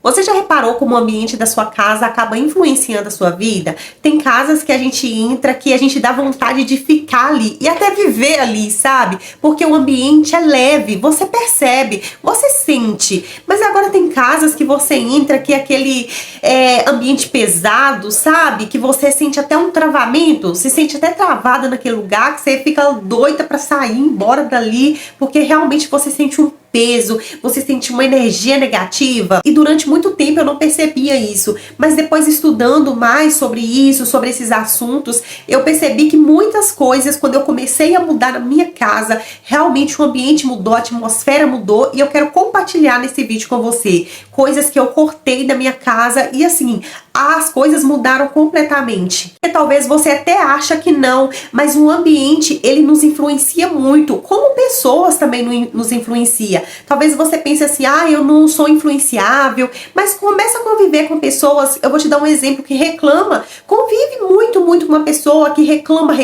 Você já reparou como o ambiente da sua casa acaba influenciando a sua vida? Tem casas que a gente entra que a gente dá vontade de ficar ali e até viver ali, sabe? Porque o ambiente é leve, você percebe, você sente. Mas agora tem casas que você entra que é aquele ambiente pesado, sabe? Que você sente até um travamento, se sente até travada naquele lugar, que você fica doida pra sair, embora dali, porque realmente você sente um peso, você sente uma energia negativa. E durante muito tempo eu não percebia isso, mas depois estudando mais sobre isso, sobre esses assuntos, eu percebi que muitas coisas, quando eu comecei a mudar na minha casa, realmente o ambiente mudou, a atmosfera mudou, e eu quero compartilhar nesse vídeo com você coisas que eu cortei da minha casa e assim, as coisas mudaram completamente. E talvez você até acha que não, mas o ambiente, ele nos influencia muito, como pessoas também nos influencia. Talvez você pense assim, eu não sou influenciável, mas começa a conviver com pessoas, eu vou te dar um exemplo que reclama, convive muito com uma pessoa que reclama.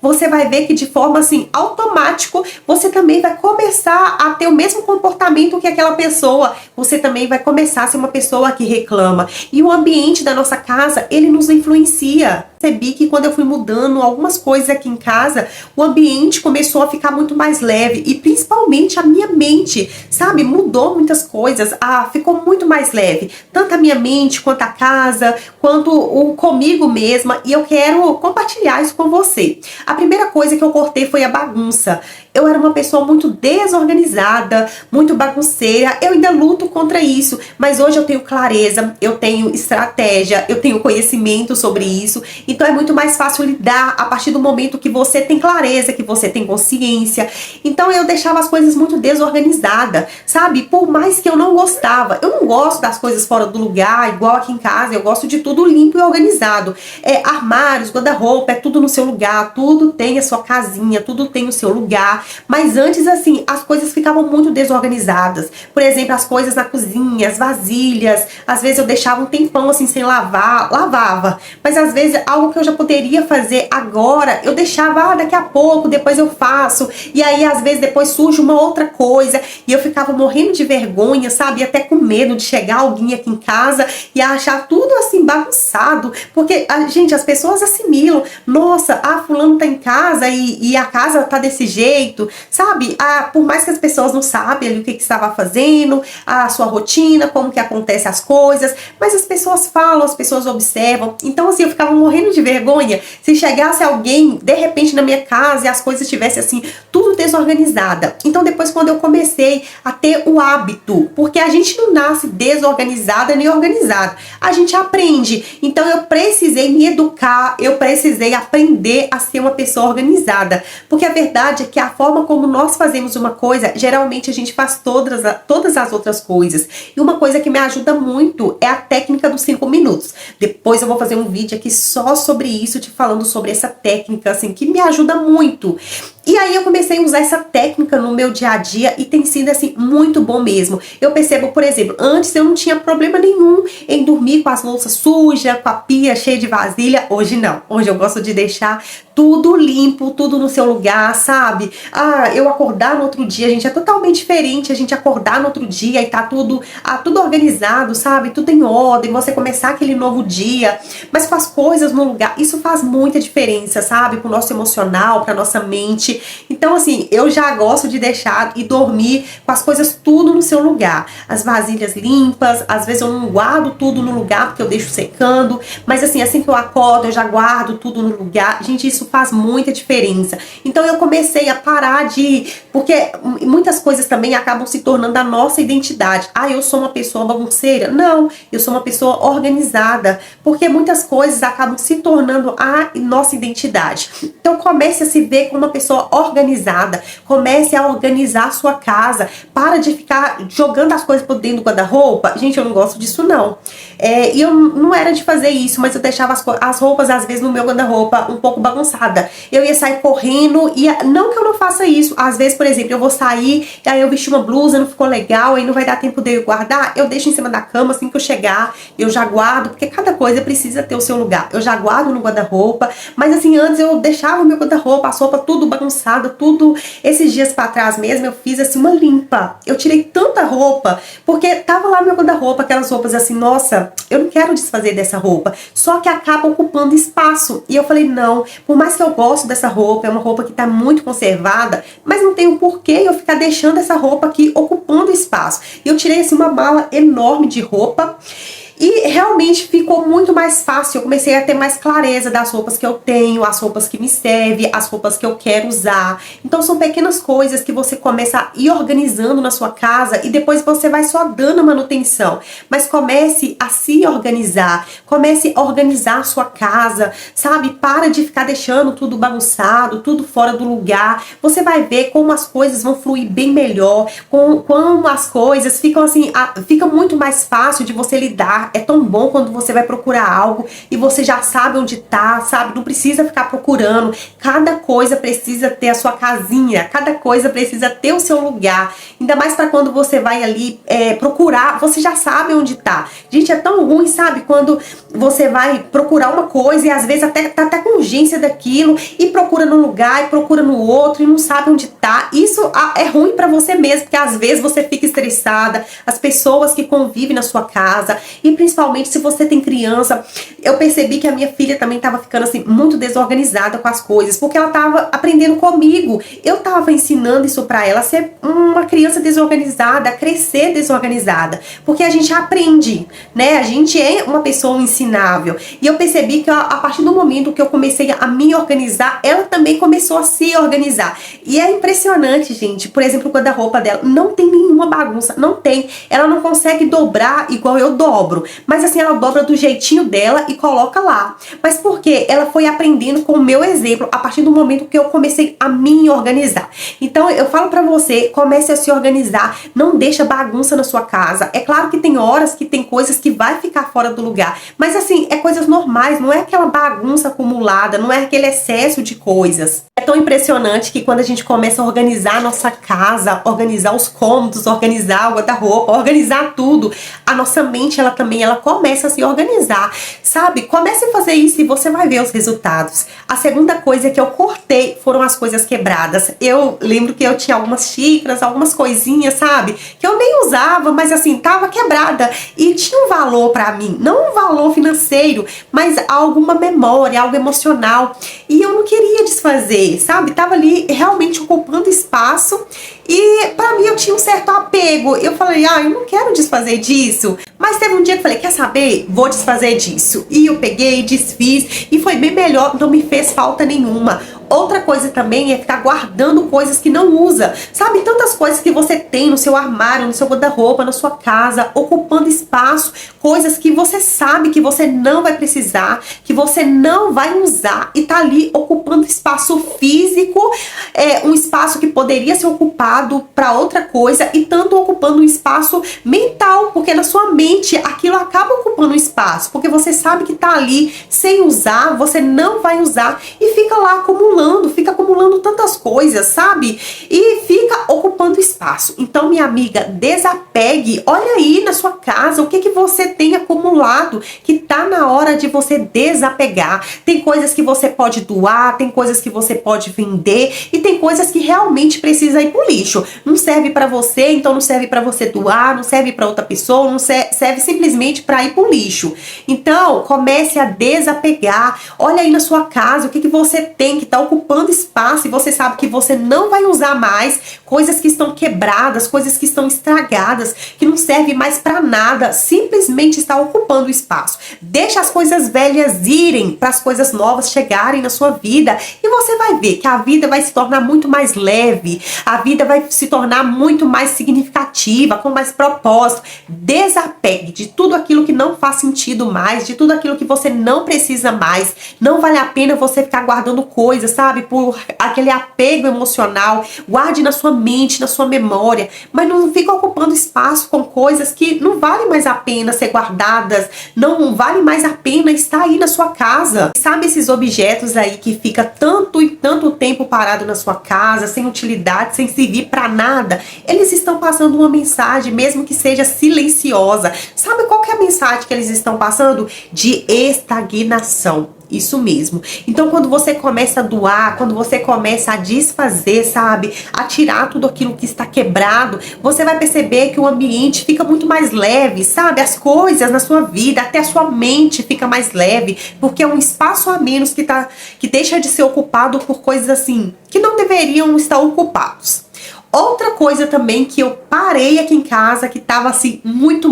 Você vai ver que de forma assim, automático, você também vai começar a ter o mesmo comportamento que aquela pessoa, você também vai começar a ser uma pessoa que reclama. E o ambiente da nossa casa, ele nos influencia. Percebi que quando eu fui mudando algumas coisas aqui em casa, o ambiente começou a ficar muito mais leve e principalmente a minha mente, sabe? Mudou muitas coisas, ficou muito mais leve. Tanto a minha mente, quanto a casa, quanto o comigo mesma, e eu quero compartilhar isso com você. A primeira coisa que eu cortei foi a bagunça. Eu era uma pessoa muito desorganizada, muito bagunceira, eu ainda luto contra isso, mas hoje eu tenho clareza, eu tenho estratégia, eu tenho conhecimento sobre isso, então é muito mais fácil lidar a partir do momento que você tem clareza, que você tem consciência. Então eu deixava as coisas muito desorganizadas, sabe? Por mais que eu não gostava, eu não gosto das coisas fora do lugar, igual aqui em casa, eu gosto de tudo limpo e organizado. Armários, guarda-roupa, é tudo no seu lugar, tudo tem a sua casinha, tudo tem o seu lugar. Mas antes, assim, as coisas ficavam muito desorganizadas. Por exemplo, as coisas na cozinha, as vasilhas. Às vezes eu deixava um tempão assim sem lavar, lavava. Mas às vezes algo que eu já poderia fazer agora, eu deixava, daqui a pouco, depois eu faço. E aí às vezes depois surge uma outra coisa e eu ficava morrendo de vergonha, sabe? E até com medo de chegar alguém aqui em casa e achar tudo assim bagunçado. Porque, gente, as pessoas assimilam. Nossa, fulano tá em casa e a casa tá desse jeito. Sabe? Por mais que as pessoas não sabem ali o que estava fazendo, a sua rotina, como que acontece as coisas, mas as pessoas falam, as pessoas observam. Então assim, eu ficava morrendo de vergonha se chegasse alguém de repente na minha casa e as coisas estivessem assim, tudo desorganizada. Então depois, quando eu comecei a ter o hábito, porque a gente não nasce desorganizada nem organizada, a gente aprende. Então eu precisei me educar, eu precisei aprender a ser uma pessoa organizada, porque a verdade é que a forma como nós fazemos uma coisa, geralmente a gente faz todas as outras coisas. E uma coisa que me ajuda muito é a técnica dos 5 minutos. Depois eu vou fazer um vídeo aqui só sobre isso, te falando sobre essa técnica, assim, que me ajuda muito. E aí eu comecei a usar essa técnica no meu dia a dia e tem sido assim muito bom mesmo. Eu percebo, por exemplo, antes eu não tinha problema nenhum em dormir com as louças sujas, com a pia cheia de vasilha. Hoje não. Hoje eu gosto de deixar tudo limpo, tudo no seu lugar, sabe? Eu acordar no outro dia, gente, é totalmente diferente a gente acordar no outro dia e tá tudo organizado, sabe? Tudo em ordem, você começar aquele novo dia, mas com as coisas no lugar. Isso faz muita diferença, sabe? Pro nosso emocional, pra nossa mente. Então assim, eu já gosto de deixar e dormir com as coisas tudo no seu lugar. As vasilhas limpas, às vezes eu não guardo tudo no lugar porque eu deixo secando, mas assim que eu acordo eu já guardo tudo no lugar. Gente, isso faz muita diferença. Então eu comecei a parar porque muitas coisas também acabam se tornando a nossa identidade. Eu sou uma pessoa bagunceira? Não, eu sou uma pessoa organizada, porque muitas coisas acabam se tornando a nossa identidade. Então comece a se ver como uma pessoa organizada, comece a organizar a sua casa, para de ficar jogando as coisas por dentro do guarda-roupa. Gente, eu não gosto disso não. E eu não era de fazer isso, mas eu deixava as roupas às vezes no meu guarda-roupa um pouco bagunçada. Eu ia sair correndo e não que eu não faça isso. Às vezes, por exemplo, eu vou sair e aí eu vesti uma blusa, não ficou legal, aí não vai dar tempo de eu guardar, eu deixo em cima da cama, assim que eu chegar, eu já guardo, porque cada coisa precisa ter o seu lugar. Eu já guardo no guarda-roupa, mas assim, antes eu deixava o meu guarda-roupa, as roupas tudo bagunçado, bagunçada, tudo. Esses dias pra trás mesmo eu fiz assim uma limpa. Eu tirei tanta roupa, porque tava lá no meu guarda-roupa, aquelas roupas assim, nossa, eu não quero desfazer dessa roupa. Só que acaba ocupando espaço. E eu falei, não, por mais que eu gosto dessa roupa, é uma roupa que tá muito conservada, mas não tem o porquê eu ficar deixando essa roupa aqui ocupando espaço. E eu tirei assim uma mala enorme de roupa. E realmente ficou muito mais fácil, eu comecei a ter mais clareza das roupas que eu tenho, as roupas que me servem, as roupas que eu quero usar. Então são pequenas coisas que você começa a ir organizando na sua casa e depois você vai só dando manutenção. Mas comece a se organizar, comece a organizar a sua casa, sabe? Para de ficar deixando tudo bagunçado, tudo fora do lugar. Você vai ver como as coisas vão fluir bem melhor, como as coisas ficam assim, fica muito mais fácil de você lidar. É tão bom quando você vai procurar algo e você já sabe onde tá, sabe? Não precisa ficar procurando. Cada coisa precisa ter a sua casinha, cada coisa precisa ter o seu lugar. Ainda mais para quando você vai ali procurar, você já sabe onde tá. Gente, é tão ruim, sabe? Quando você vai procurar uma coisa e às vezes tá até com urgência daquilo e procura num lugar e procura no outro e não sabe onde tá. Isso é ruim para você mesmo, porque às vezes você fica estressada, as pessoas que convivem na sua casa e principalmente se você tem criança. Eu percebi que a minha filha também estava ficando assim muito desorganizada com as coisas, porque ela estava aprendendo comigo. Eu estava ensinando isso para ela, a ser uma criança desorganizada, a crescer desorganizada, porque a gente aprende, né? A gente é uma pessoa ensinável. E eu percebi que a partir do momento que eu comecei a me organizar, ela também começou a se organizar. E é impressionante, gente. Por exemplo, o guarda-roupa dela não tem nenhuma bagunça, não tem. Ela não consegue dobrar igual eu dobro. Mas assim, ela dobra do jeitinho dela e coloca lá. Mas por quê? Ela foi aprendendo com o meu exemplo a partir do momento que eu comecei a me organizar. Então eu falo pra você, comece a se organizar, não deixa bagunça na sua casa. É claro que tem horas que tem coisas que vai ficar fora do lugar, mas assim, é coisas normais, não é aquela bagunça acumulada, não é aquele excesso de coisas. É tão impressionante que quando a gente começa a organizar a nossa casa, organizar os cômodos, organizar o guarda-roupa, organizar tudo, a nossa mente, ela começa a se organizar, sabe? Comece a fazer isso e você vai ver os resultados. A segunda coisa que eu cortei foram as coisas quebradas. Eu lembro que eu tinha algumas xícaras, algumas coisinhas, sabe? Que eu nem usava, mas assim, tava quebrada e tinha um valor pra mim, não um valor financeiro, mas alguma memória, algo emocional. E eu não queria desfazer, sabe? Tava ali realmente ocupando espaço e pra mim eu tinha um certo apego. Eu falei, eu não quero desfazer disso. Mas teve um dia que eu falei, quer saber? Vou desfazer disso. E eu peguei, desfiz e foi bem melhor, não me fez falta nenhuma. Outra coisa também é ficar guardando coisas que não usa. Sabe, tantas coisas que você tem no seu armário, no seu guarda-roupa, na sua casa, ocupando espaço, coisas que você sabe que você não vai precisar, que você não vai usar e tá ali ocupando espaço físico, um espaço que poderia ser ocupado para outra coisa e tanto ocupando um espaço mental, porque na sua mente aquilo acaba ocupando um espaço, porque você sabe que tá ali sem usar, você não vai usar e fica lá fica acumulando tantas coisas, sabe? E fica ocupando espaço. Então, minha amiga, desapegue. Olha aí na sua casa o que você tem acumulado, que tá na hora de você desapegar. Tem coisas que você pode doar, tem coisas que você pode vender e tem coisas que realmente precisa ir pro lixo. Não serve pra você, então não serve pra você doar, não serve pra outra pessoa, não serve simplesmente pra ir pro lixo. Então, comece a desapegar. Olha aí na sua casa o que você tem que tá ocupando espaço e você sabe que você não vai usar mais, coisas que estão quebradas, coisas que estão estragadas, que não servem mais para nada, simplesmente está ocupando espaço. Deixa as coisas velhas irem para as coisas novas chegarem na sua vida e você vai ver que a vida vai se tornar muito mais leve, a vida vai se tornar muito mais significativa, com mais propósito. Desapegue de tudo aquilo que não faz sentido mais, de tudo aquilo que você não precisa mais. Não vale a pena você ficar guardando coisas, sabe, por aquele apego emocional. Guarde na sua mente, na sua memória, mas não fica ocupando espaço com coisas que não vale mais a pena ser guardadas, não vale mais a pena estar aí na sua casa. Sabe esses objetos aí que fica tanto e tanto tempo parado na sua casa, sem utilidade, sem servir para nada? Eles estão passando uma mensagem, mesmo que seja silenciosa. Sabe qual que é a mensagem mensagem que eles estão passando? De estagnação. Isso mesmo. Então, quando você começa a doar, quando você começa a desfazer, sabe? A tirar tudo aquilo que está quebrado, você vai perceber que o ambiente fica muito mais leve, sabe? As coisas na sua vida, até a sua mente fica mais leve, porque é um espaço a menos que deixa de ser ocupado por coisas assim, que não deveriam estar ocupados. Outra coisa também que eu parei aqui em casa, que tava assim, muito,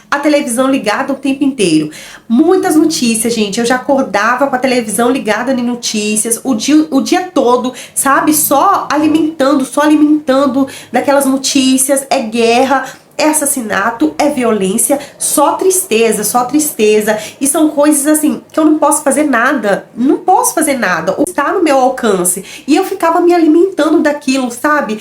a televisão ligada o tempo inteiro. Muitas notícias, gente, eu já acordava com a televisão ligada em notícias, o dia todo, sabe? Só alimentando daquelas notícias, é guerra, é assassinato, é violência, só tristeza, e são coisas assim, que eu não posso fazer nada, está no meu alcance, e eu ficava me alimentando daquilo, sabe?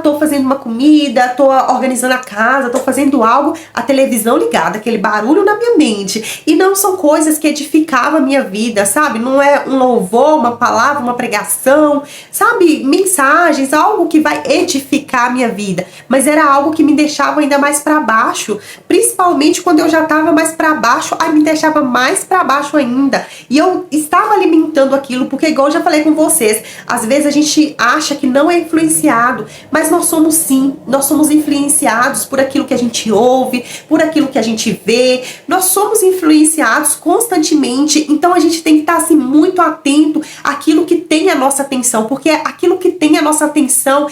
Tô fazendo uma comida, tô organizando a casa, tô fazendo algo, a televisão ligada, aquele barulho na minha mente, e não são coisas que edificavam a minha vida, sabe? Não é um louvor, uma palavra, uma pregação, sabe? Mensagens, algo que vai edificar a minha vida, mas era algo que me deixava ainda mais para baixo, principalmente quando eu já estava mais para baixo, aí me deixava mais para baixo ainda, e eu estava alimentando aquilo, porque igual eu já falei com vocês, às vezes a gente acha que não é influenciado, mas nós somos sim, nós somos influenciados por aquilo que a gente ouve, por aquilo que a gente vê, nós somos influenciados constantemente, então a gente tem que estar assim muito atento àquilo que tem a nossa atenção, porque aquilo que tem a nossa atenção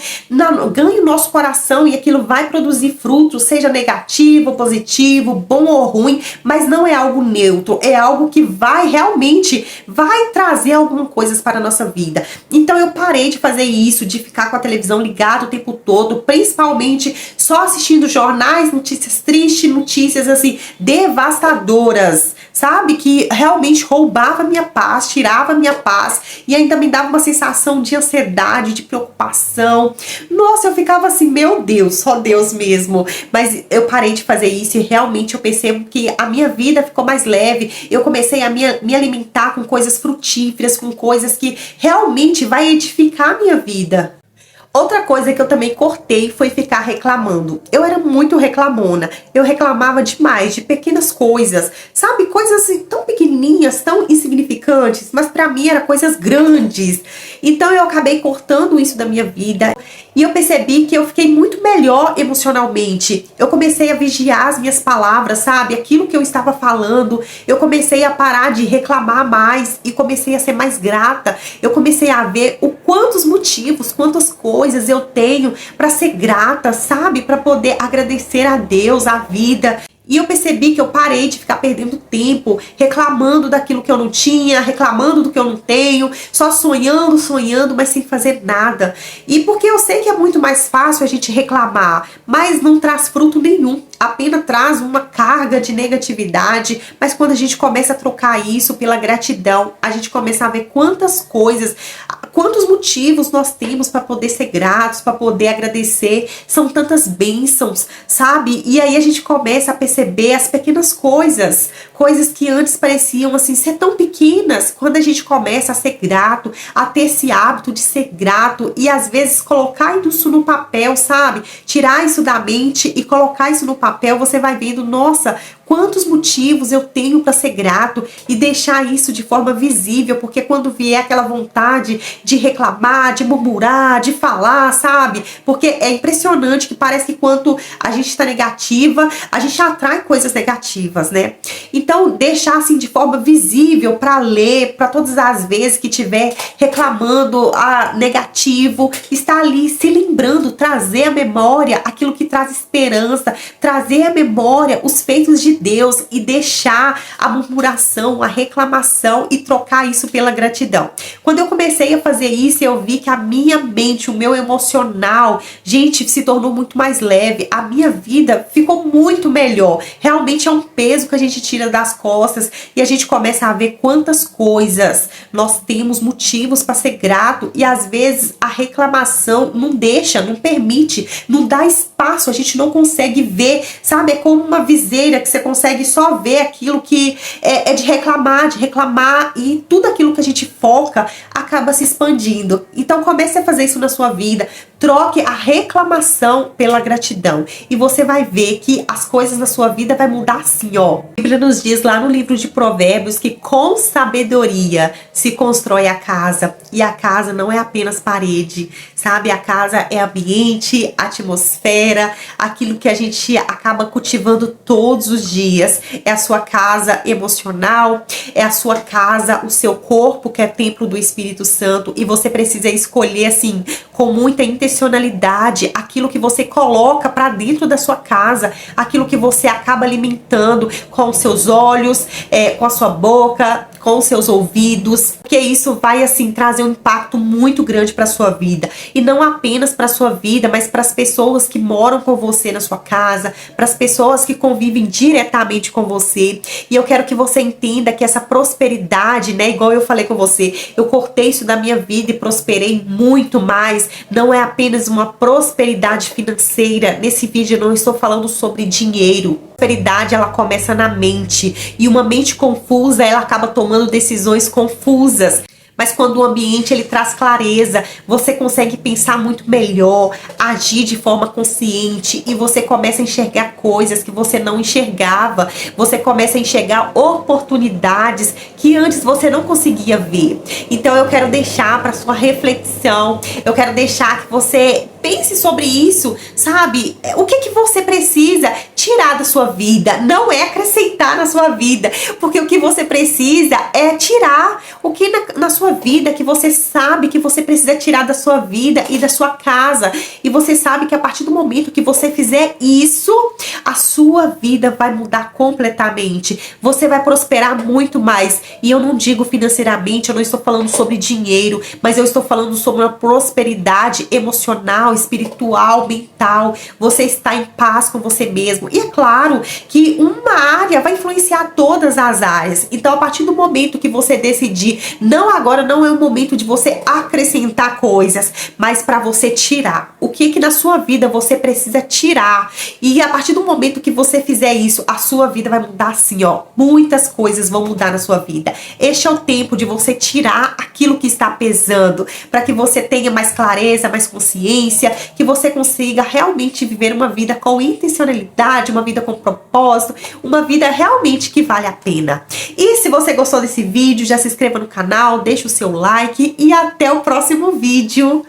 ganha o nosso coração e aquilo vai produzir frutos, seja negativo, positivo, bom ou ruim, mas não é algo neutro, é algo que realmente vai trazer algumas coisas para a nossa vida. Então eu parei de fazer isso, de ficar com a televisão ligada o tempo todo, principalmente só assistindo jornais, notícias tristes, notícias assim, devastadoras, sabe? Que realmente roubava minha paz, tirava minha paz e ainda me dava uma sensação de ansiedade, de preocupação. Nossa, eu ficava assim, meu Deus, só Deus mesmo. Mas eu parei de fazer isso e realmente eu percebo que a minha vida ficou mais leve. Eu comecei a me alimentar com coisas frutíferas, com coisas que realmente vai edificar a minha vida. Outra coisa que eu também cortei foi ficar reclamando. Eu era muito reclamona. Eu reclamava demais de pequenas coisas, sabe? Coisas assim, tão pequenininhas, tão insignificantes, mas pra mim eram coisas grandes. Então eu acabei cortando isso da minha vida e eu percebi que eu fiquei muito melhor emocionalmente. Eu comecei a vigiar as minhas palavras, sabe? Aquilo que eu estava falando. Eu comecei a parar de reclamar mais e comecei a ser mais grata. Eu comecei a ver quantos motivos, quantas coisas eu tenho para ser grata, sabe? Para poder agradecer a Deus, a vida. E eu percebi que eu parei de ficar perdendo tempo, reclamando daquilo que eu não tinha, reclamando do que eu não tenho, só sonhando, mas sem fazer nada. E porque eu sei que é muito mais fácil a gente reclamar, mas não traz fruto nenhum, apenas traz uma carga de negatividade. Mas quando a gente começa a trocar isso pela gratidão, a gente começa a ver quantas coisas, quantos motivos nós temos para poder ser gratos, para poder agradecer. São tantas bênçãos, sabe? E aí a gente começa a perceber as pequenas coisas, coisas que antes pareciam assim ser tão pequenas. Quando a gente começa a ser grato, a ter esse hábito de ser grato e às vezes colocar isso no papel, sabe? Tirar isso da mente e colocar isso no papel, você vai vendo, nossa, quantos motivos eu tenho para ser grato e deixar isso de forma visível, porque quando vier aquela vontade de reclamar, de murmurar, de falar, sabe? Porque é impressionante que parece que quando a gente está negativa, a gente atrai coisas negativas, né? Então, deixar assim de forma visível para ler, para todas as vezes que tiver reclamando negativo, estar ali se lembrando, trazer à memória aquilo que traz esperança, trazer à memória os feitos de Deus e deixar a murmuração, a reclamação e trocar isso pela gratidão. Quando eu comecei a fazer isso, eu vi que a minha mente, o meu emocional, gente, se tornou muito mais leve. A minha vida ficou muito melhor. Realmente é um peso que a gente tira das costas e a gente começa a ver quantas coisas nós temos motivos para ser grato e às vezes a reclamação não deixa, não permite, não dá espaço espaço, a gente não consegue ver, sabe? É como uma viseira que você consegue só ver aquilo que é de reclamar, e tudo aquilo que a gente foca acaba se expandindo. Então comece a fazer isso na sua vida, troque a reclamação pela gratidão e você vai ver que as coisas na sua vida vai mudar assim, ó. A Bíblia nos diz lá no livro de Provérbios que com sabedoria se constrói a casa, e a casa não é apenas parede, sabe? A casa é ambiente, atmosfera, aquilo que a gente acaba cultivando todos os dias. É a sua casa emocional, é a sua casa, o seu corpo, que é templo do Espírito Santo, e você precisa escolher assim, com muita intencionalidade, aquilo que você coloca para dentro da sua casa, aquilo que você acaba alimentando com os seus olhos, com a sua boca, com os seus ouvidos, porque isso vai assim trazer um impacto muito grande para sua vida, e não apenas para sua vida, mas para as pessoas que moram com você na sua casa, para as pessoas que convivem diretamente com você. E eu quero que você entenda que essa prosperidade, né, igual eu falei com você, eu cortei isso da minha vida e prosperei muito mais. Não é apenas uma prosperidade financeira. Nesse vídeo eu não estou falando sobre dinheiro. A prosperidade, ela começa na mente, e uma mente confusa, ela acaba tomando decisões confusas. Mas quando o ambiente ele traz clareza, você consegue pensar muito melhor, agir de forma consciente, e você começa a enxergar coisas que você não enxergava. Você começa a enxergar oportunidades que antes você não conseguia ver. Então eu quero deixar para sua reflexão, eu quero deixar que você pense sobre isso, sabe? O que você precisa tirar da sua vida, não é acrescentar na sua vida, porque o que você precisa é tirar o que na sua vida que você sabe que você precisa tirar da sua vida e da sua casa. E você sabe que a partir do momento que você fizer isso, a sua vida vai mudar completamente. Você vai prosperar muito mais. E eu não digo financeiramente, eu não estou falando sobre dinheiro, mas eu estou falando sobre uma prosperidade emocional, espiritual, mental. Você está em paz com você mesmo. E é claro que uma área vai influenciar todas as áreas. Então, a partir do momento que você decidir, não, agora não é o momento de você acrescentar coisas, mas para você tirar. O que na sua vida você precisa tirar. E a partir do momento que você fizer isso, a sua vida vai mudar assim, ó. Muitas coisas vão mudar na sua vida. Este é o tempo de você tirar aquilo que está pesando, para que você tenha mais clareza, mais consciência, que você consiga realmente viver uma vida com intencionalidade, uma vida com propósito, uma vida realmente que vale a pena. E se você gostou desse vídeo, já se inscreva no canal, deixa o seu like e até o próximo vídeo.